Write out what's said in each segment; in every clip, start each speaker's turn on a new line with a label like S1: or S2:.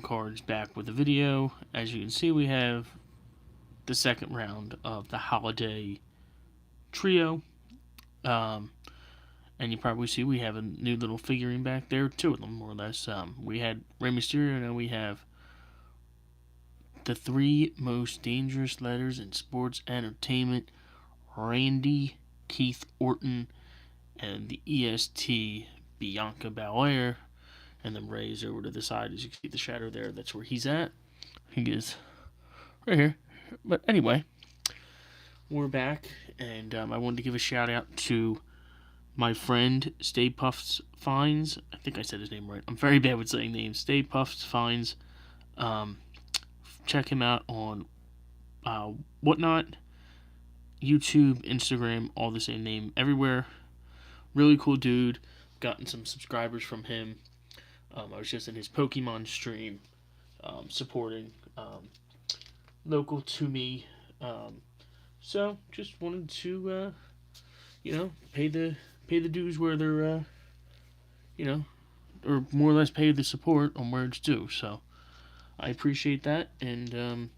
S1: Cards back with a video. As you can see, we have the second round of the holiday trio. And you probably see we have a new little figurine back there, two of them more or less. We had Rey Mysterio, and now we have the three most dangerous letters in sports entertainment: Randy, Keith Orton, and the EST, Bianca Belair. And then Ray's over to the side, as you can see the shadow there. That's where he's at. He is right here. But anyway, we're back, and I wanted to give a shout out to my friend Stay Puffed Finds. I think I said his name right. I'm very bad with saying names. Stay Puffed Finds. Check him out on Whatnot, YouTube, Instagram, all the same name everywhere. Really cool dude. Gotten some subscribers from him. I was just in his Pokemon stream, supporting local to me. So just wanted to, pay the dues where they're, or more or less pay the support on where it's due. So I appreciate that, and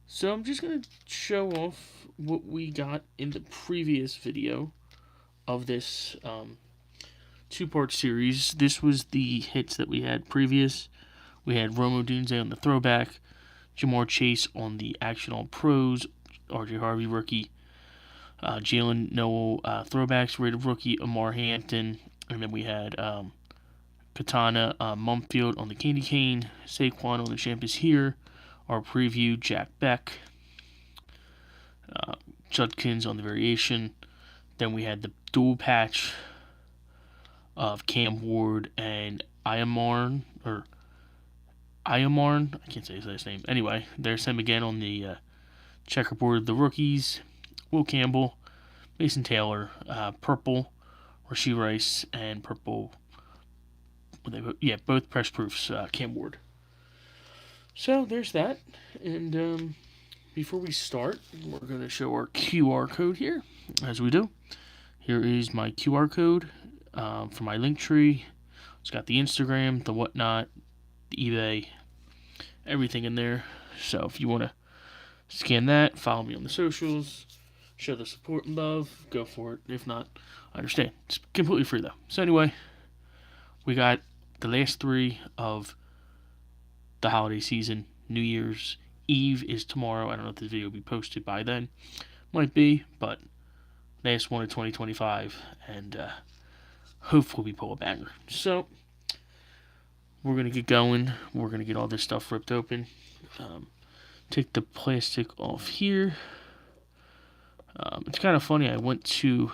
S1: so I'm just gonna show off what we got in the previous video of this two-part series. This was the hits that we had previous. We had Romo Dunze on the throwback, Jamar Chase on the Action All Pros, RJ Harvey rookie, Jalen Noel throwbacks, rated rookie, Amar Hampton, and then we had Katana Mumfield on the Candy Cane, Saquon on the Champ is Here, our preview, Jack Beck, Judkins on the variation. Then we had the dual patch of Cam Ward and Iamarn, I can't say his last name. Anyway, there's him again on the checkerboard. The rookies, Will Campbell, Mason Taylor, purple, Rashee Rice, and purple, both press proofs, Cam Ward. So there's that, and before we start, we're going to show our QR code here, as we do. Here is my QR code for my link tree. It's got the Instagram, the Whatnot, the eBay, everything in there. So if you want to scan that, follow me on the socials, show the support and love, go for it. If not, I understand. It's completely free though. So anyway, we got the last three of the holiday season. New Year's Eve is tomorrow. I don't know if this video will be posted by then. Might be, but last one of 2025, and hopefully we pull a banger. So we're going to get going. We're going to get all this stuff ripped open. Take the plastic off here. It's kind of funny. I went to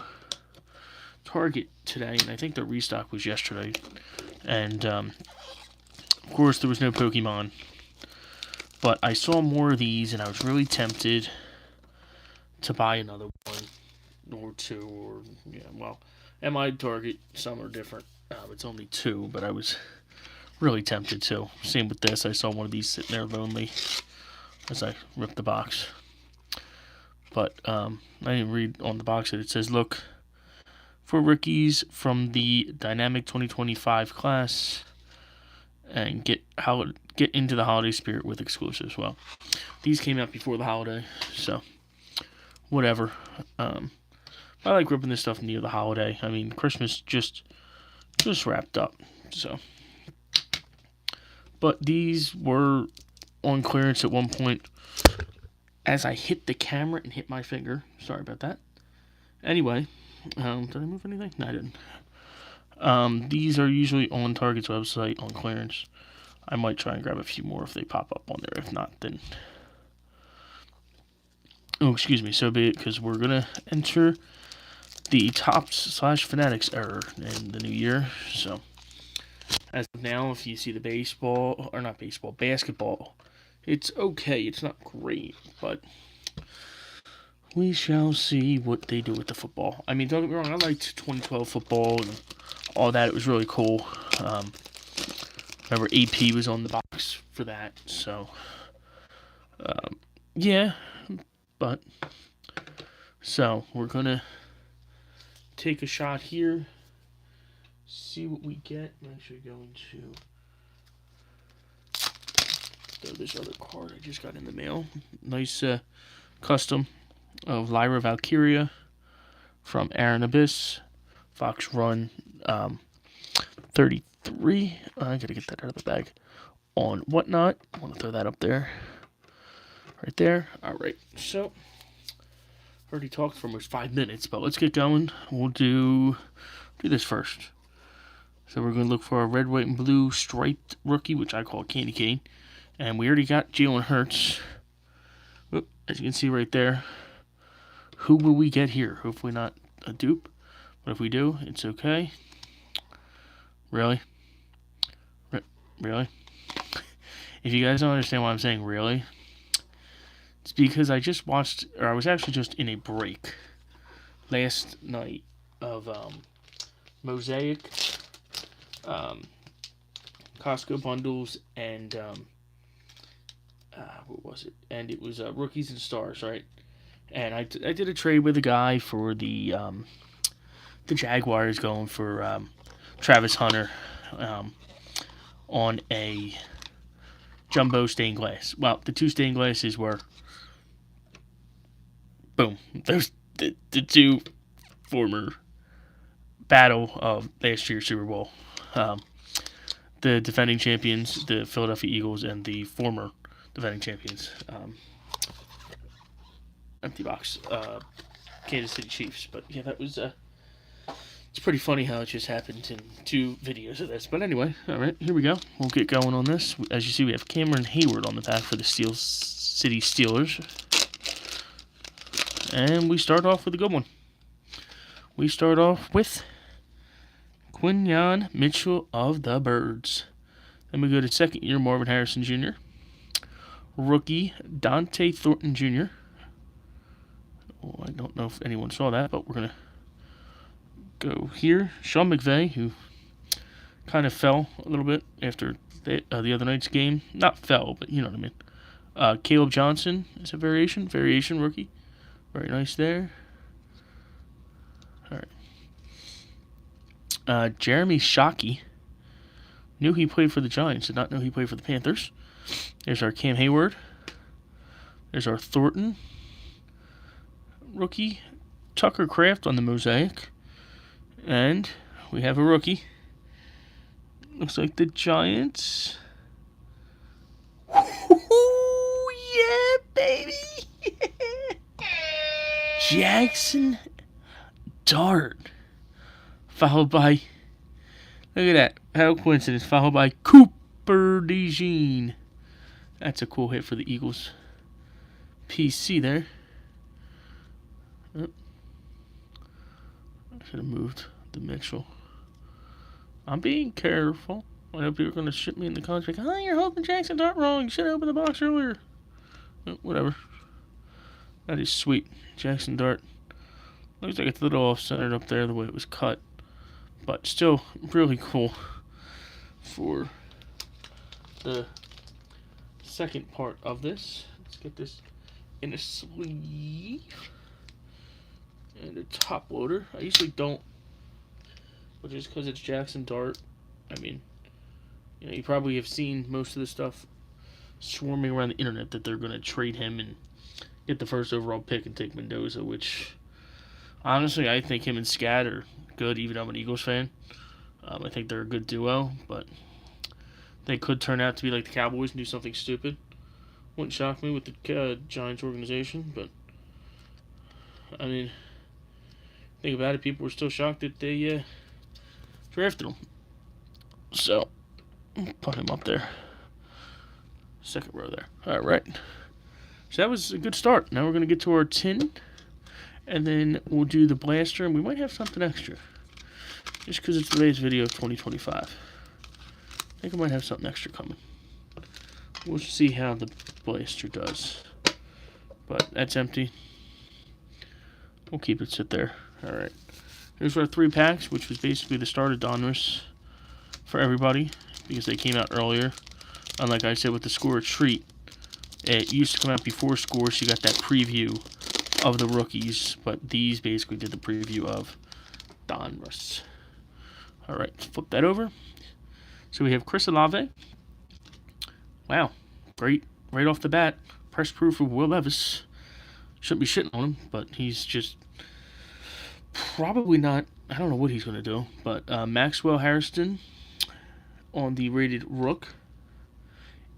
S1: Target today, and I think the restock was yesterday. And, of course, there was no Pokemon. But I saw more of these, and I was really tempted to buy another one or two. At my Target, some are different. It's only two, but I was really tempted to. Same with this. I saw one of these sitting there lonely as I ripped the box. But I didn't read on the box that it says, look for rookies from the Dynamic 2025 class and get into the holiday spirit with exclusives. Well, these came out before the holiday, so whatever. I like ripping this stuff near the holiday. I mean, Christmas just wrapped up, so. But these were on clearance at one point. As I hit the camera and hit my finger. Sorry about that. Anyway, did I move anything? No, I didn't. These are usually on Target's website on clearance. I might try and grab a few more if they pop up on there. If not, then... Oh, excuse me. So be it, because we're going to enter the Topps/Fanatics error in the new year. So, as of now, if you see the basketball, it's okay. It's not great, but we shall see what they do with the football. I mean, don't get me wrong, I liked 2012 football and all that. It was really cool. Remember, AP was on the box for that, so, yeah, but, so, we're going to take a shot here, see what we get. I'm actually going to this other card I just got in the mail. Nice custom of Lyra Valkyria from Aaron Abyss. Fox Run 33. I gotta get that out of the bag. On Whatnot. I want to throw that up there. Right there. Alright, so already talked for almost 5 minutes, but let's get going. We'll do this first. So we're going to look for a red, white, and blue striped rookie, which I call Candy Cane. And we already got Jalen Hurts. Oop, as you can see right there. Who will we get here? Hopefully not a dupe. But if we do, it's okay. Really? Really? If you guys don't understand why I'm saying really, it's because I just watched, or I was actually just in a break last night of Mosaic, Costco bundles, and what was it? And it was Rookies and Stars, right? And I did a trade with a guy for the Jaguars, going for Travis Hunter on a jumbo stained glass. Well, the 2 stained glasses were, boom, those the 2 former battle of last year's Super Bowl. The defending champions, the Philadelphia Eagles, and the former defending champions, empty box, Kansas City Chiefs. But yeah, that was it's pretty funny how it just happened in 2 videos of this. But anyway, all right, here we go. We'll get going on this. As you see, we have Cameron Hayward on the back for the Steel City Steelers. And we start off with a good one. We start off with Quinyon Mitchell of the Birds. Then we go to second-year Marvin Harrison Jr. Rookie Dante Thornton Jr. Oh, I don't know if anyone saw that, but we're going to go here. Sean McVay, who kind of fell a little bit after the other night's game. Not fell, but you know what I mean. Caleb Johnson is a variation rookie. Very nice there. All right. Jeremy Shockey. Knew he played for the Giants. Did not know he played for the Panthers. There's our Cam Hayward. There's our Thornton rookie. Tucker Kraft on the Mosaic. And we have a rookie. Looks like the Giants. Yeah, baby. Jackson Dart. Followed by, look at that, how coincidence, followed by Cooper DeJean. That's a cool hit for the Eagles. PC there. Oh. I should have moved the Mitchell. I'm being careful. I know people are going to ship me in the comments like, oh, you're holding Jackson Dart wrong. You should have opened the box earlier. Oh, whatever. That is sweet. Jackson Dart. Looks like it's a little off-centered up there the way it was cut. But still really cool for the second part of this. Let's get this in a sleeve. And a top loader. I usually don't, but just because it's Jackson Dart, I mean, you know, you probably have seen most of the stuff swarming around the internet that they're going to trade him and get the first overall pick and take Mendoza, which honestly I think him and Scat are good, even though I'm an Eagles fan. I think they're a good duo, but they could turn out to be like the Cowboys and do something stupid. Wouldn't shock me with the Giants organization, but I mean, think about it, people were still shocked that they drafted him. So, put him up there. Second row there. Alright. So that was a good start. Now we're going to get to our tin. And then we'll do the blaster. And we might have something extra. Just because it's today's video of 2025. I think I might have something extra coming. We'll see how the blaster does. But that's empty. We'll keep it sit there. Alright. Here's our 3 packs, which was basically the start of Donruss for everybody, because they came out earlier. Unlike I said with the Score Treat, it used to come out before Score, so you got that preview of the rookies, but these basically did the preview of Donruss. Alright, flip that over. So we have Chris Olave. Wow, great right off the bat, press proof of Will Levis. Shouldn't be shitting on him, but he's just probably not. I don't know what he's going to do, but Maxwell Harrison on the rated Rook.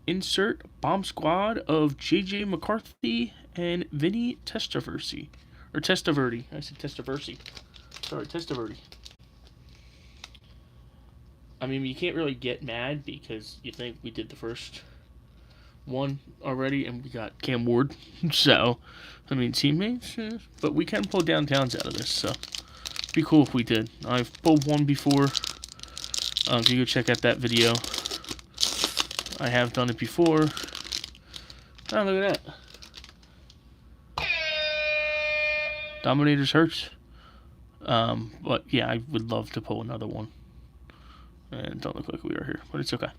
S1: Insert Bomb Squad of J.J. McCarthy and Vinny Testaverde. Or Testaverde. I said Testaverde. Sorry, Testaverde. I mean, you can't really get mad because you think we did the first one already and we got Cam Ward. So, I mean, teammates. But we can pull downtowns out of this, so it'd be cool if we did. I've pulled one before. If you go check out that video. I have done it before. Oh, look at that. Dominators hurts. But yeah, I would love to pull another one. And don't look like we are here, but it's okay.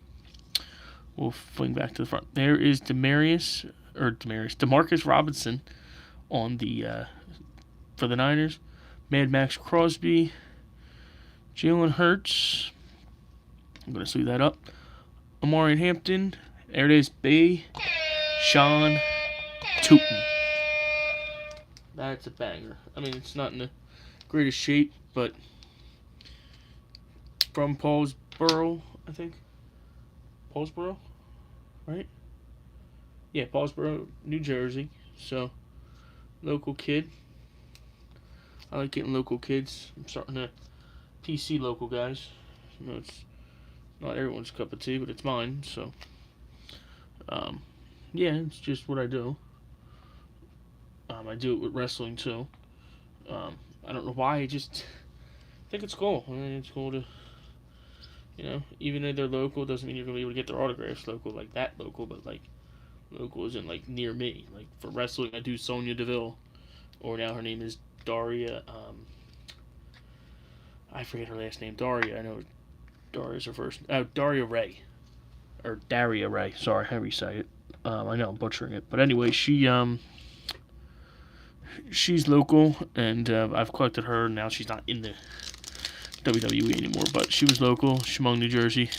S1: We'll fling back to the front. There is Demarcus Robinson on the for the Niners. Mad Max Crosby. Jalen Hurts. I'm gonna sleeve that up. Amari Hampton, there it is, B. Sean Tootin. That's a banger. I mean, it's not in the greatest shape, but from Paulsboro, I think. Paulsboro, right? Yeah, Paulsboro, New Jersey. So, local kid. I like getting local kids. I'm starting to PC local guys. You know, it's not everyone's cup of tea, but it's mine, so. Yeah, it's just what I do. I do it with wrestling, too. I don't know why, I just think it's cool. I mean, it's cool to, you know, even though they're local, doesn't mean you're going to be able to get their autographs local, like that local, but, like, local isn't, like, near me. Like, for wrestling, I do Sonya Deville, or now her name is Daria, I forget her last name, Daria, I know Daria's her first. Daria Ray. Or Daria Ray. Sorry, how do you say it? I know I'm butchering it. But anyway, she's local, and I've collected her. Now she's not in the WWE anymore, but she was local. Chemung, New Jersey.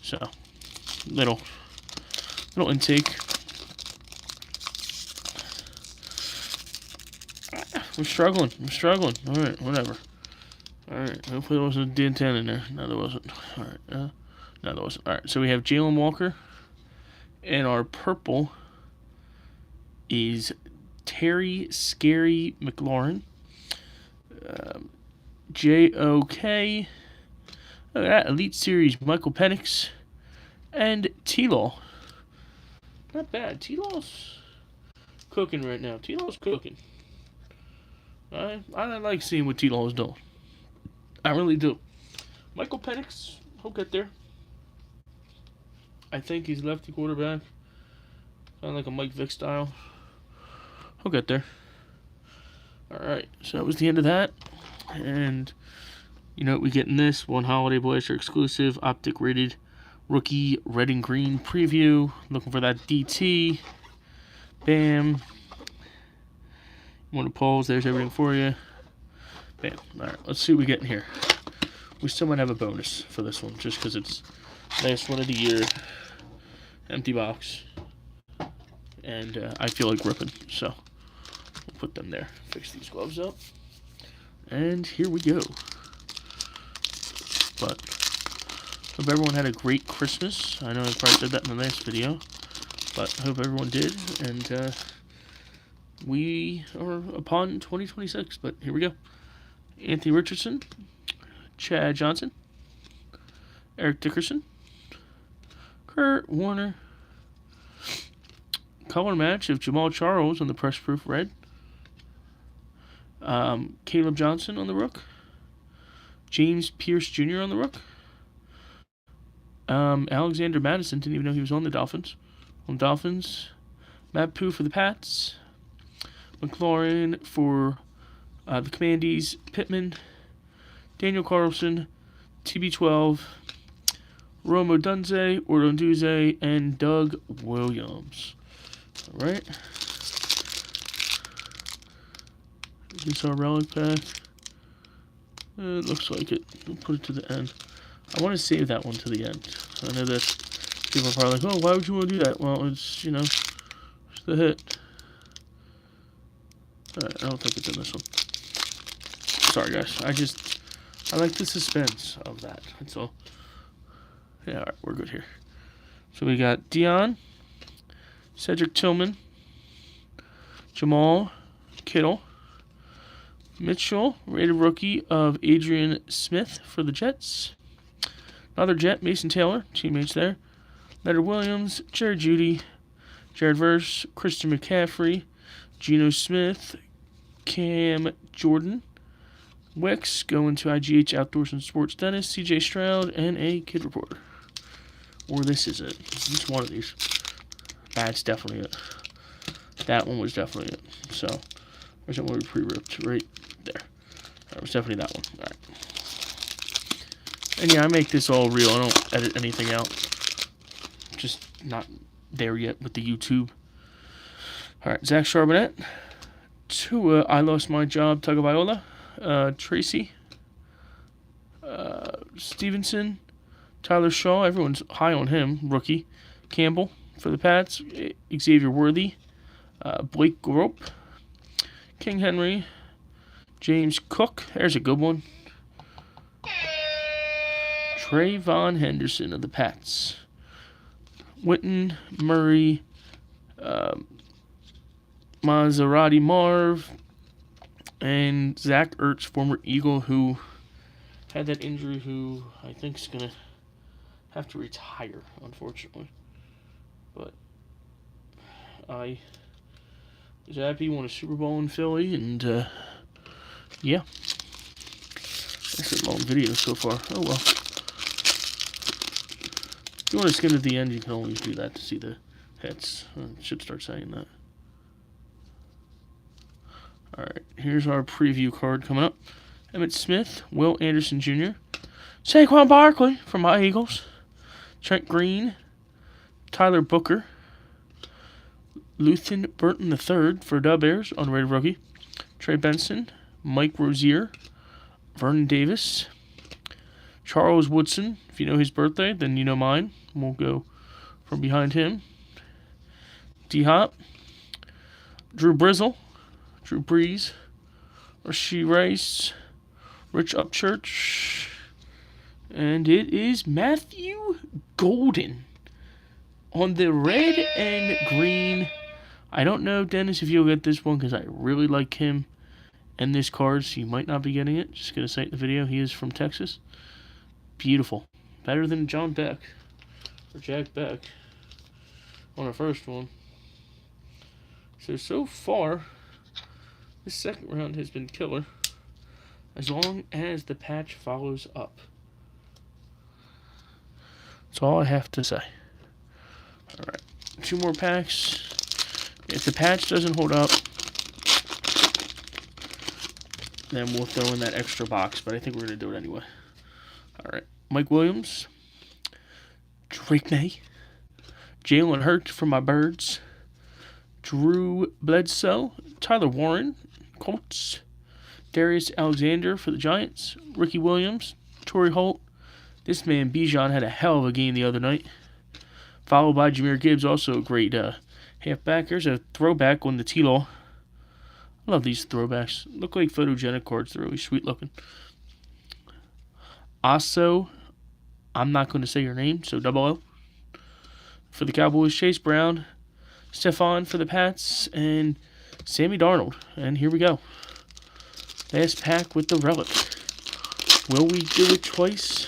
S1: So, little intake. I'm struggling. All right, whatever. Alright, hopefully there wasn't a D10 in there. No, there wasn't. Alright, no, there wasn't. Alright, so we have Jalen Walker. And our purple is Terry Scary McLaurin. J.O.K. Look at that. Elite Series Michael Penix. And T-Law. Not bad. T-Law's cooking right now. T-Law's cooking. I like seeing what T-Law is doing. I really do. Michael Penix, he'll get there. I think he's lefty quarterback. Kind of like a Mike Vick style. He'll get there. Alright, so that was the end of that. And, you know what we get in this? One Holiday Blaster exclusive, optic rated rookie red and green preview. Looking for that DT. Bam. One of Paul's, there's everything for you. Bam. Alright, let's see what we get in here. We still might have a bonus for this one, just because it's last one of the year. Empty box. And I feel like ripping, so we'll put them there. Fix these gloves up. And here we go. But, hope everyone had a great Christmas. I know I probably said that in the last video. But I hope everyone did. And we are upon 2026. But here we go. Anthony Richardson, Chad Johnson, Eric Dickerson, Kurt Warner, color match of Jamal Charles on the press proof red, Caleb Johnson on the Rook, James Pierce Jr. on the Rook, Alexander Madison, didn't even know he was on the Dolphins, Matt Pooh for the Pats, McLaurin for the Commandees, Pittman, Daniel Carlson, TB12, Rome Odunze, Ordonduze, and Doug Williams. Alright. This is our relic pack. It looks like it. We'll put it to the end. I want to save that one to the end. I know that's People are probably like, oh, why would you want to do that? Well, it's, you know, it's the hit. Alright, I don't think it's in this one. Sorry, guys. I like the suspense of that. That's all. Yeah, alright, we're good here. So we got Dion, Cedric Tillman, Jamal Kittle, Mitchell, rated rookie of Adrian Smith for the Jets. Another Jet, Mason Taylor, teammates there. Leonard Williams, Jared Judy, Jared Verse, Christian McCaffrey, Geno Smith, Cam Jordan, Wicks going to IGH Outdoors and Sports Dennis, CJ Stroud, and a kid reporter. Or this is it. It's one of these. That's definitely it. That one was definitely it. So, where's that one we pre-ripped? Right there. That was definitely that one. Alright. And yeah, I make this all real. I don't edit anything out. Just not there yet with the YouTube. Alright, Zach Charbonnet. Tua, I Lost My Job, Tagovailoa. Tracy. Stevenson. Tyler Shaw, everyone's high on him. Rookie. Campbell for the Pats. Xavier Worthy. Blake Grope. King Henry. James Cook. There's a good one. Trayvon Henderson of the Pats. Witten, Murray, Maserati Marv, and Zach Ertz, former Eagle, who had that injury, who I think is going to have to retire, unfortunately. But I was happy he won a Super Bowl in Philly, and yeah. That's a long video so far. Oh well. If you want to skim to the end, you can always do that to see the hits. I should start saying that. Alright, here's our preview card coming up. Emmitt Smith, Will Anderson Jr., Saquon Barkley from my Eagles, Trent Green, Tyler Booker, Luthen Burton III for Dub Bears, unrated rookie, Trey Benson, Mike Rozier, Vernon Davis, Charles Woodson. If you know his birthday, then you know mine. We'll go from behind him. D-Hop, Drew Brees, Rashee Rice, Rich Upchurch, and it is Matthew Golden on the red and green. I don't know, Dennis, if you'll get this one because I really like him and this card, so you might not be getting it. Just going to say it in the video. He is from Texas. Beautiful. Better than John Beck or Jack Beck on our first one. So far, this second round has been killer as long as the patch follows up. That's all I have to say. Alright, 2 more packs. If the patch doesn't hold up, then we'll throw in that extra box, but I think we're going to do it anyway. Alright, Mike Williams, Drake May, Jalen Hurts for my Birds, Drew Bledsoe, Tyler Warren, Colts, Darius Alexander for the Giants, Ricky Williams, Torrey Holt. This man, Bijan, had a hell of a game the other night. Followed by Jahmyr Gibbs, also a great halfback. There's a throwback on the T-Law. I love these throwbacks. Look like photogenic cards. They're really sweet looking. Also, I'm not going to say your name, so double O. For the Cowboys, Chase Brown, Stephon for the Pats, and Sammy Darnold. And here we go. Last pack with the relic. Will we do it twice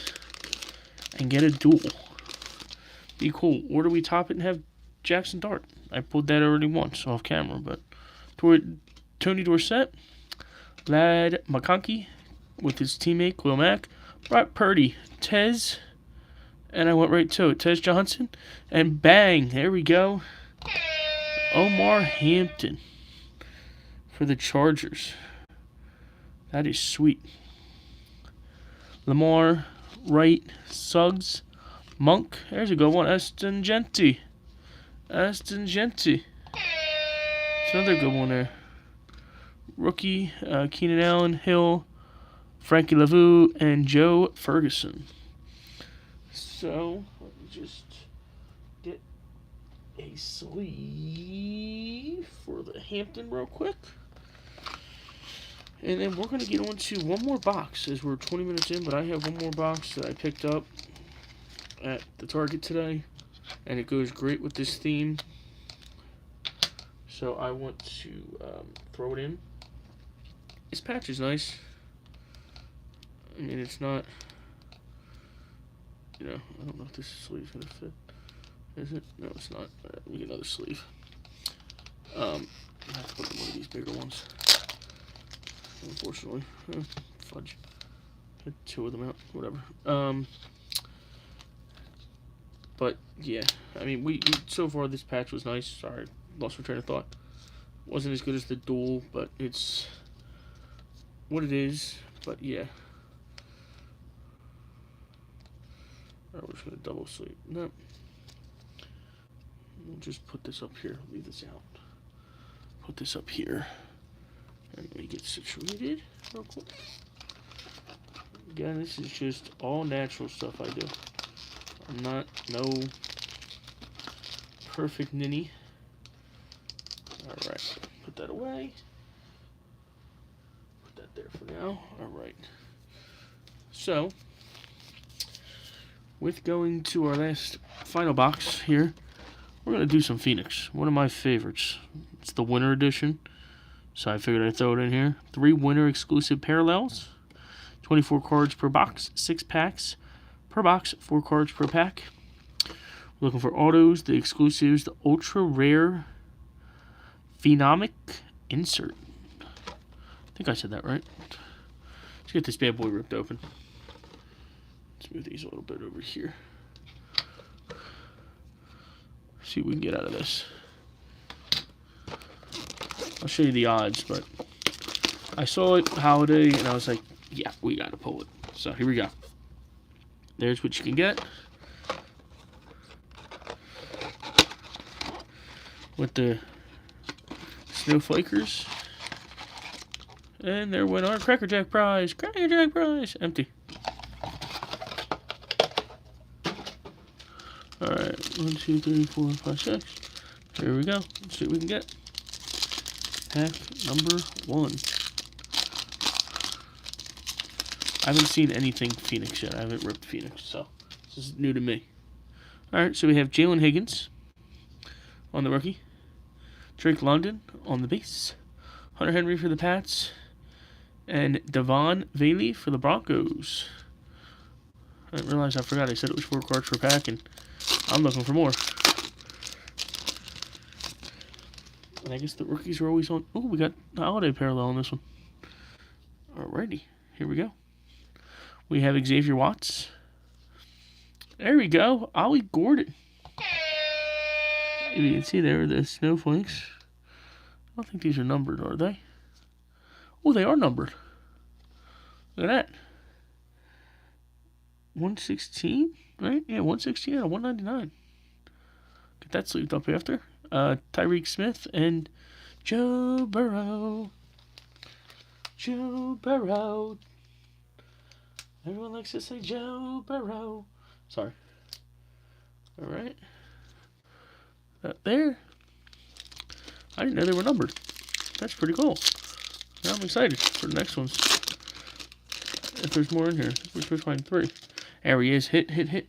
S1: and get a duel? Be cool. Or do we top it and have Jackson Dart? I pulled that already once off camera, but Tony Dorsett, Lad McConkey with his teammate Khalil Mack, Brock Purdy, Tez, and I went right to it. Tez Johnson, and bang, there we go. Omar Hampton for the Chargers. That is sweet. Lamar, Wright, Suggs, Monk. There's a good one. Astringenti. It's another good one there. Rookie, Keenan Allen, Hill, Frankie Lavu, and Joe Ferguson. So, let me just a sleeve for the Hampton real quick. And then we're going to get on to one more box as we're 20 minutes in, but I have one more box that I picked up at the Target today, and it goes great with this theme. So I want to throw it in. This patch is nice. I mean, it's not, I don't know if this sleeve's going to fit. Is it? No, it's not. Let me get another sleeve. I have to put in one of these bigger ones. Unfortunately. Fudge. Get two of them out. Whatever. But, yeah. I mean, we so far this patch was nice. Sorry, lost my train of thought. Wasn't as good as the dual, but it's what it is. But, yeah. Alright, we're just going to double sleeve. No. We'll just put this up here. Leave this out. Put this up here. And let me get situated real quick. Again, this is just all natural stuff I do. I'm not no perfect ninny. Alright, put that away. Put that there for now. Alright. So, with going to our last final box here, we're going to do some Phoenix. One of my favorites. It's the Winter Edition. So I figured I'd throw it in here. 3 winter exclusive parallels. 24 cards per box. 6 packs per box. 4 cards per pack. We're looking for autos, the exclusives, the ultra rare Phenomic insert. I think I said that right. Let's get this bad boy ripped open. Let's move these a little bit over here. See what we can get out of this. I'll show you the odds, but I saw it holiday and I was like, yeah, we gotta pull it. So here we go. There's what you can get with the Snowflakers. And there went our Cracker Jack prize. Cracker Jack prize. Empty. Alright, 1, 2, 3, 4, 5, 6. Here we go. Let's see what we can get. Pack number 1. I haven't seen anything Phoenix yet. I haven't ripped Phoenix, so this is new to me. Alright, so we have Jalen Higgins on the rookie. Drake London on the base. Hunter Henry for the Pats. And Devon Bailey for the Broncos. I didn't realize I forgot I said it was 4 cards per pack, and I'm looking for more. And I guess the rookies are always on. Oh, we got the holiday parallel on this one. Alrighty, here we go. We have Xavier Watts. There we go. Ollie Gordon. You can see there the snowflakes. I don't think these are numbered, are they? Oh, they are numbered. Look at that. 116, right? Yeah, 116 out of 199. Get that sleeved up after. Tyreek Smith and Joe Burrow. Joe Burrow. Everyone likes to say Joe Burrow. Sorry. Alright. That there. I didn't know they were numbered. That's pretty cool. Now I'm excited for the next ones. If there's more in here. We're supposed to find 3. There he is. Hit.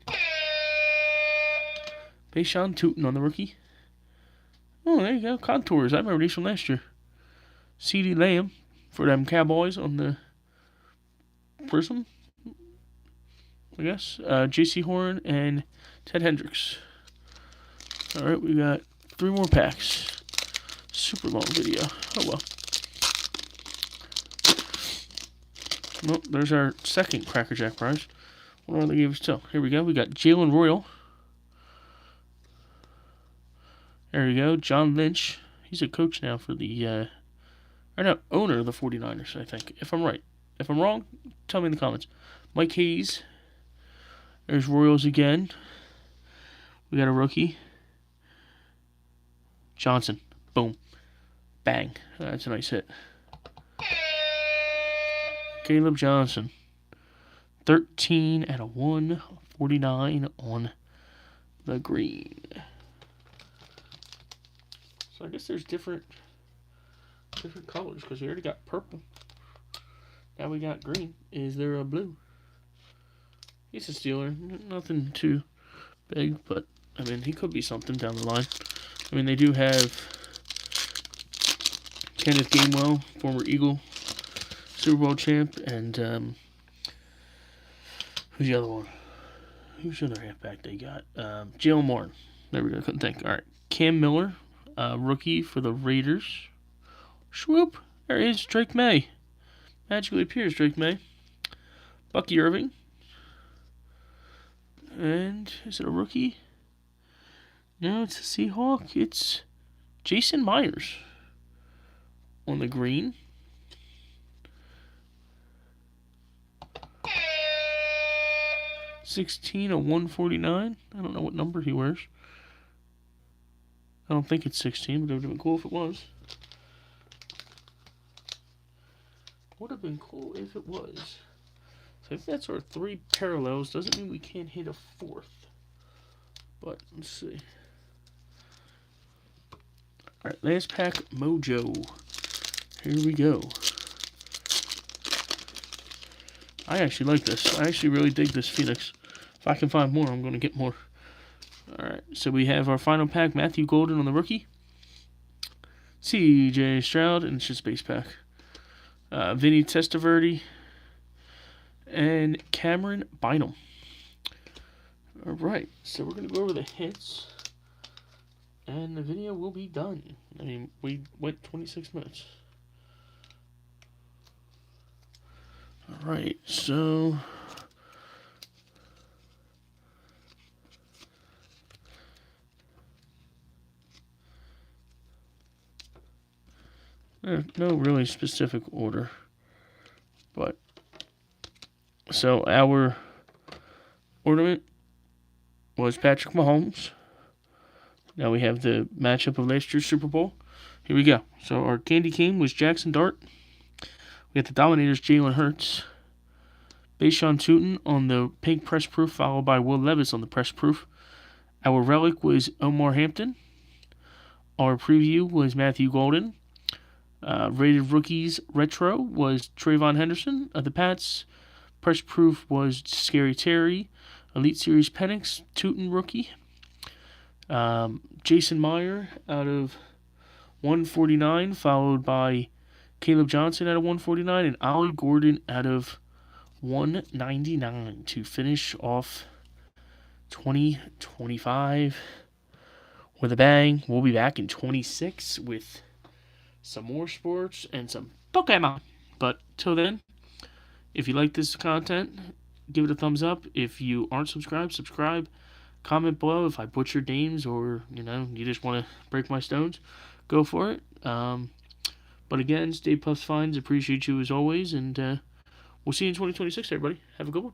S1: Bashan Tootin on the rookie. Oh, there you go. Contours. I remember these from last year. CeeDee Lamb for them Cowboys on the Prism, I guess. J.C. Horn and Ted Hendricks. Alright, we got 3 more packs. Super long video. Oh well. Well, there's our second Cracker Jack prize. What are they gave us till? Here we go. We got Jalen Royal. There we go. John Lynch. He's a coach now for the, or no, owner of the 49ers, I think. If I'm right. If I'm wrong, tell me in the comments. Mike Hayes. There's Royals again. We got a rookie. Johnson. Boom. Bang. That's a nice hit. Caleb Johnson. 13 out of 149 on the green. I guess there's different colors because we already got purple. Now we got green. Is there a blue? He's a Steeler. Nothing too big, but I mean, he could be something down the line. I mean, they do have Kenneth Gainwell, former Eagle, Super Bowl champ, and who's the other one? Who's the other halfback they got? Jalen Moore. There we go. Couldn't think. All right, Cam Miller, rookie for the Raiders. Swoop. There he is. Drake May. Magically appears. Drake May. Bucky Irving. And is it a rookie? No, it's a Seahawk. It's Jason Myers on the green. $16/149. I don't know what number he wears. I don't think it's 16, but it would have been cool if it was. Would have been cool if it was. So if that's our 3 parallels, doesn't mean we can't hit a 4th. But let's see. Alright, last pack Mojo. Here we go. I actually like this. I actually really dig this Phoenix. If I can find more, I'm going to get more. Alright, so we have our final pack, Matthew Golden on the rookie. C.J. Stroud, and it's just base pack. Vinny Testaverde. And Cameron Bynum. Alright, so we're going to go over the hits. And the video will be done. I mean, we went 26 minutes. Alright, so no really specific order. But so our ornament was Patrick Mahomes. Now we have the matchup of last year's Super Bowl. Here we go. So our candy cane was Jackson Dart. We got the Dominators, Jalen Hurts. Bashawn Tutin on the pink press proof, followed by Will Levis on the press proof. Our relic was Omar Hampton. Our preview was Matthew Golden. Rated Rookies Retro was Trayvon Henderson of the Pats. Press proof was Scary Terry. Elite Series Penix, Tutin rookie. Jason Meyer out of 149, followed by Caleb Johnson out of 149, and Ollie Gordon out of 199 to finish off 2025 with a bang. We'll be back in 26 with some more sports and some Pokemon. But till then, if you like this content, give it a thumbs up. If you aren't subscribed, subscribe. Comment below if I butchered names or, you just want to break my stones. Go for it. But again, Stay Puffs Finds. Appreciate you as always. And we'll see you in 2026, everybody. Have a good one.